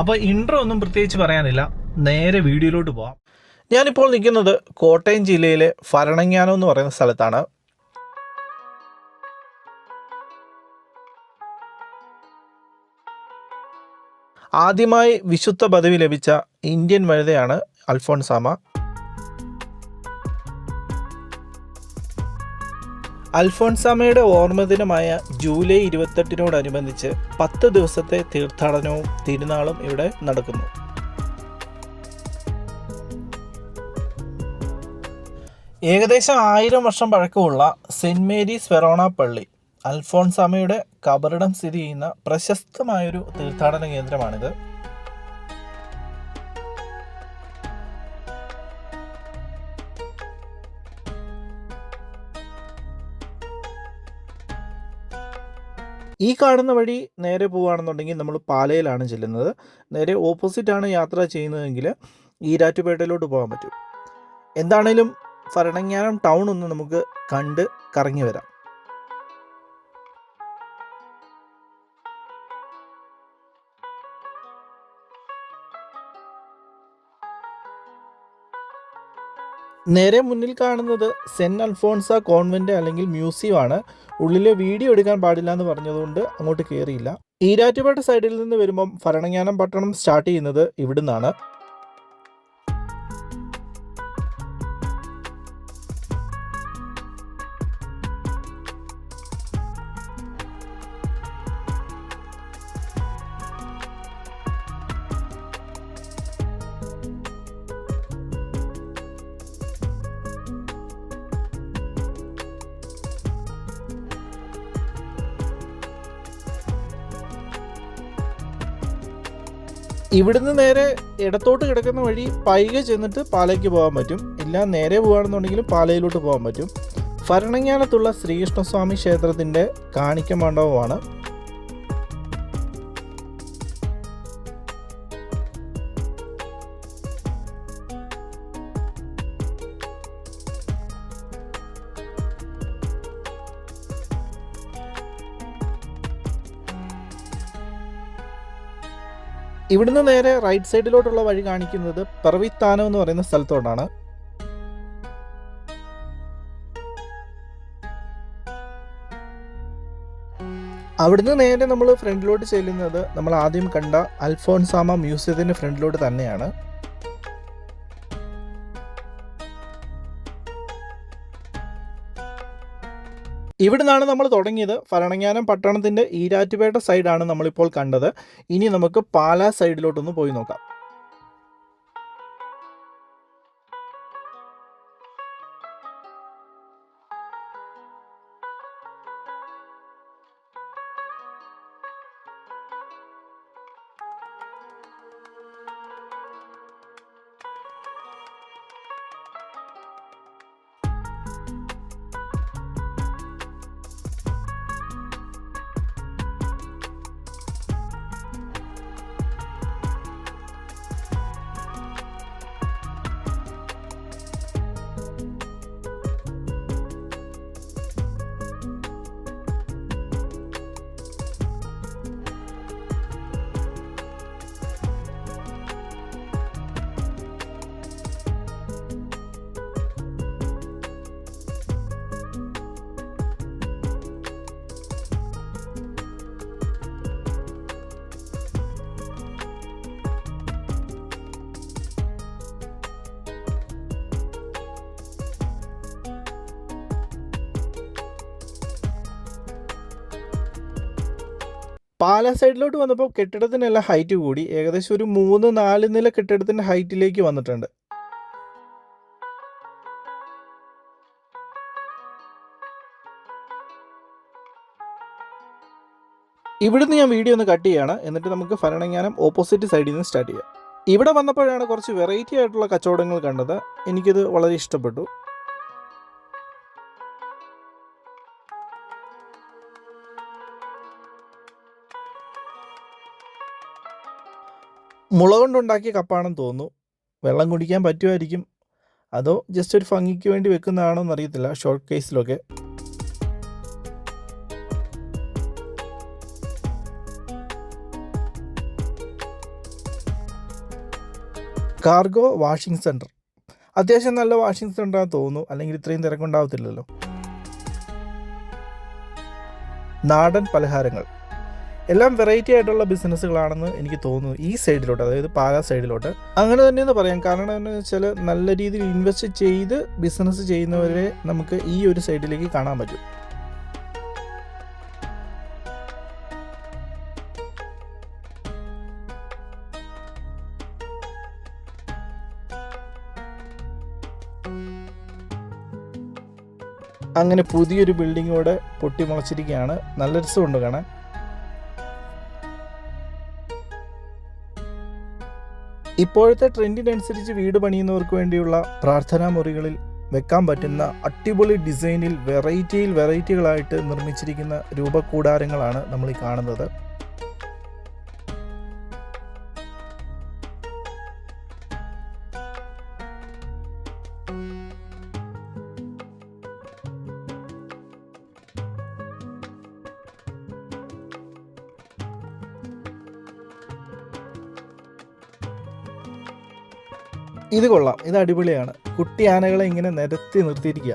അപ്പോൾ ഇൻട്രോ ഒന്നും പ്രത്യേകിച്ച് പറയാനില്ല, നേരെ വീഡിയോയിലോട്ട് പോവാം. ഞാനിപ്പോൾ നിൽക്കുന്നത് കോട്ടയം ജില്ലയിലെ ഭരണങ്ങാനം എന്ന് പറയുന്ന സ്ഥലത്താണ്. ആദ്യമായി വിശുദ്ധ പദവി ലഭിച്ച ഇന്ത്യൻ വനിതയാണ് അൽഫോൺസാമ. അൽഫോൺസാമയുടെ ഓർമ്മദിനമായ ജൂലൈ 28-നോടനുബന്ധിച്ച് 10 ദിവസത്തെ തീർത്ഥാടനവും തിരുനാളും ഇവിടെ നടക്കുന്നു. ഏകദേശം 1000 വർഷം പഴക്കമുള്ള സെൻറ് മേരീസ് ഫെറോണ പള്ളി, അൽഫോൺസാമയുടെ കബറിടം സ്ഥിതി ചെയ്യുന്ന പ്രശസ്തമായൊരു തീർത്ഥാടന കേന്ദ്രമാണിത്. ഈ കാണുന്ന വഴി നേരെ പോവുകയാണെന്നുണ്ടെങ്കിൽ നമ്മൾ പാലയിലാണ് ചെല്ലുന്നത്. നേരെ ഓപ്പോസിറ്റാണ് യാത്ര ചെയ്യുന്നതെങ്കിൽ ഈരാറ്റുപേട്ടയിലോട്ട് പോകാൻ പറ്റും. എന്താണേലും ഭരണങ്ങാനം ടൗൺ ഒന്ന് നമുക്ക് കണ്ട് കറങ്ങി വരാം. നേരെ മുന്നിൽ കാണുന്നത് സെൻറ്റ് അൽഫോൺസ കോൺവെൻറ്റ് അല്ലെങ്കിൽ മ്യൂസിയം ആണ്. ഉള്ളിൽ വീഡിയോ എടുക്കാൻ പാടില്ല എന്ന് പറഞ്ഞതുകൊണ്ട് അങ്ങോട്ട് കയറിയില്ല. ഈരാറ്റുപേട്ട സൈഡിൽ നിന്ന് വരുമ്പം ഭരണങ്ങാനം പട്ടണം സ്റ്റാർട്ട് ചെയ്യുന്നത് ഇവിടുന്നാണ്. ഇവിടുന്ന് നേരെ ഇടത്തോട്ട് കിടക്കുന്ന വഴി പൈക ചെന്നിട്ട് പാലയ്ക്ക് പോകാൻ പറ്റും. ഇല്ല നേരെ പോകുകയാണെന്നുണ്ടെങ്കിലും പാലയിലോട്ട് പോകാൻ പറ്റും. ഭരണങ്ങാനത്തുള്ള ശ്രീകൃഷ്ണസ്വാമി ക്ഷേത്രത്തിൻ്റെ കാണിക്ക മണ്ഡപമാണ്. ഇവിടുന്ന് നേരെ റൈറ്റ് സൈഡിലോട്ടുള്ള വഴി കാണിക്കുന്നത് പിറവിത്താനം എന്ന് പറയുന്ന സ്ഥലത്തോട്ടാണ്. അവിടുന്ന് നേരെ നമ്മൾ ഫ്രണ്ടിലോട്ട് ചെല്ലുന്നത് നമ്മൾ ആദ്യം കണ്ട അൽഫോൺസാമ മ്യൂസിയത്തിൻ്റെ ഫ്രണ്ടിലോട്ട് തന്നെയാണ്. ഇവിടുന്നാണ് നമ്മൾ തുടങ്ങിയത്. ഭരണങ്ങാനം പട്ടണത്തിൻ്റെ ഈരാറ്റുപേട്ട സൈഡാണ് നമ്മളിപ്പോൾ കണ്ടത്. ഇനി നമുക്ക് പാലാ സൈഡിലോട്ടൊന്ന് പോയി നോക്കാം. പാലാ സൈഡിലോട്ട് വന്നപ്പോൾ കെട്ടിടത്തിനെല്ലാം ഹൈറ്റ് കൂടി. ഏകദേശം ഒരു 3-4 നില കെട്ടിടത്തിൻ്റെ ഹൈറ്റിലേക്ക് വന്നിട്ടുണ്ട്. ഇവിടുന്ന് ഞാൻ വീഡിയോ ഒന്ന് കട്ട് ചെയ്യാണ്. എന്നിട്ട് നമുക്ക് ഭരണങ്ങാനം ഓപ്പോസിറ്റ് സൈഡിൽ നിന്ന് സ്റ്റാർട്ട് ചെയ്യാം. ഇവിടെ വന്നപ്പോഴാണ് കുറച്ച് വെറൈറ്റി ആയിട്ടുള്ള കച്ചവടങ്ങൾ കണ്ടത്. എനിക്കിത് വളരെ ഇഷ്ടപ്പെട്ടു. മുള കൊണ്ടുണ്ടാക്കിയ കപ്പാണെന്ന് തോന്നുന്നു. വെള്ളം കുടിക്കാൻ പറ്റുമായിരിക്കും, അതോ ജസ്റ്റ് ഒരു ഭംഗിക്ക് വേണ്ടി വെക്കുന്നതാണോ എന്നറിയത്തില്ല. ഷോർട്ട് കേസിലൊക്കെ കാർഗോ വാഷിംഗ് സെൻറ്റർ. അത്യാവശ്യം നല്ല വാഷിംഗ് സെൻ്ററാണെന്ന് തോന്നുന്നു, അല്ലെങ്കിൽ ഇത്രയും തിരക്കുണ്ടാവത്തില്ലല്ലോ. നാടൻ പലഹാരങ്ങൾ എല്ലാം വെറൈറ്റി ആയിട്ടുള്ള ബിസിനസ്സുകളാണെന്ന് എനിക്ക് തോന്നുന്നു ഈ സൈഡിലോട്ട്, അതായത് പാലാ സൈഡിലോട്ട്. അങ്ങനെ തന്നെയെന്ന് പറയാം. കാരണം എന്ന് വെച്ചാൽ നല്ല രീതിയിൽ ഇൻവെസ്റ്റ് ചെയ്ത് ബിസിനസ് ചെയ്യുന്നവരെ നമുക്ക് ഈ ഒരു സൈഡിലേക്ക് കാണാൻ പറ്റും. അങ്ങനെ പുതിയൊരു ബിൽഡിങ്ങോടെ പൊട്ടിമുളച്ചിരിക്കുകയാണ്. നല്ല രസമുണ്ട് കാണാൻ. ഇപ്പോഴത്തെ ട്രെൻഡിനനുസരിച്ച് വീട് പണിയുന്നവർക്ക് വേണ്ടിയുള്ള പ്രാർത്ഥനാ മുറികളിൽ വെക്കാൻ പറ്റുന്ന അടിപൊളി ഡിസൈനിൽ വെറൈറ്റികളായിട്ട് നിർമ്മിച്ചിരിക്കുന്ന രൂപകൂടാരങ്ങളാണ് നമ്മൾ ഈ കാണുന്നത്. ഇത് കൊള്ളാം, ഇത് അടിപൊളിയാണ്. കുട്ടി ആനകളെ ഇങ്ങനെ നിരത്തി നിർത്തിയിരിക്കുക.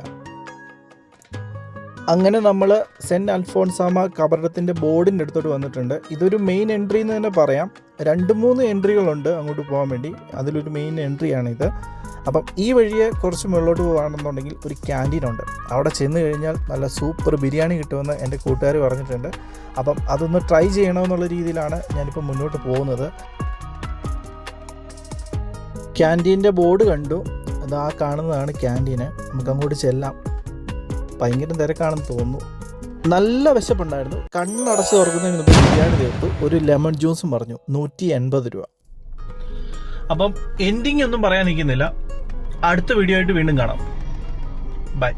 അങ്ങനെ നമ്മൾ സെൻറ്റ് അൽഫോൺസാമ കബറിടത്തിൻ്റെ ബോർഡിൻ്റെ അടുത്തോട്ട് വന്നിട്ടുണ്ട്. ഇതൊരു മെയിൻ എൻട്രി എന്ന് തന്നെ പറയാം. 2-3 എൻട്രികളുണ്ട് അങ്ങോട്ട് പോകാൻ വേണ്ടി. അതിലൊരു മെയിൻ എൻട്രിയാണിത്. അപ്പം ഈ വഴിയെ കുറച്ച് മുകളിലോട്ട് പോകുകയാണെന്നുണ്ടെങ്കിൽ ഒരു ക്യാൻറ്റീനുണ്ട്. അവിടെ ചെന്ന് കഴിഞ്ഞാൽ നല്ല സൂപ്പർ ബിരിയാണി കിട്ടുമെന്ന് എൻ്റെ കൂട്ടുകാർ പറഞ്ഞിട്ടുണ്ട്. അപ്പം അതൊന്ന് ട്രൈ ചെയ്യണമെന്നുള്ള രീതിയിലാണ് ഞാനിപ്പോൾ മുന്നോട്ട് പോകുന്നത്. ക്യാൻറ്റീൻ്റെ ബോർഡ് കണ്ടു. അതാ കാണുന്നതാണ് ക്യാൻറ്റീന്. നമുക്ക് അങ്ങോട്ട് ചെല്ലാം. ഭയങ്കര തിരക്കാണെന്ന് തോന്നുന്നു. നല്ല വിശപ്പുണ്ടായിരുന്നു. കണ്ണടച്ച് തുറക്കുന്നതിന് മുമ്പ് ബിരിയാണി തീർത്തു. ഒരു ലെമൺ ജ്യൂസും പറഞ്ഞു. 180 രൂപ. അപ്പം എൻഡിങ് ഒന്നും പറയാൻ നിൽക്കുന്നില്ല. അടുത്ത വീഡിയോ ആയിട്ട് വീണ്ടും കാണാം. ബൈ.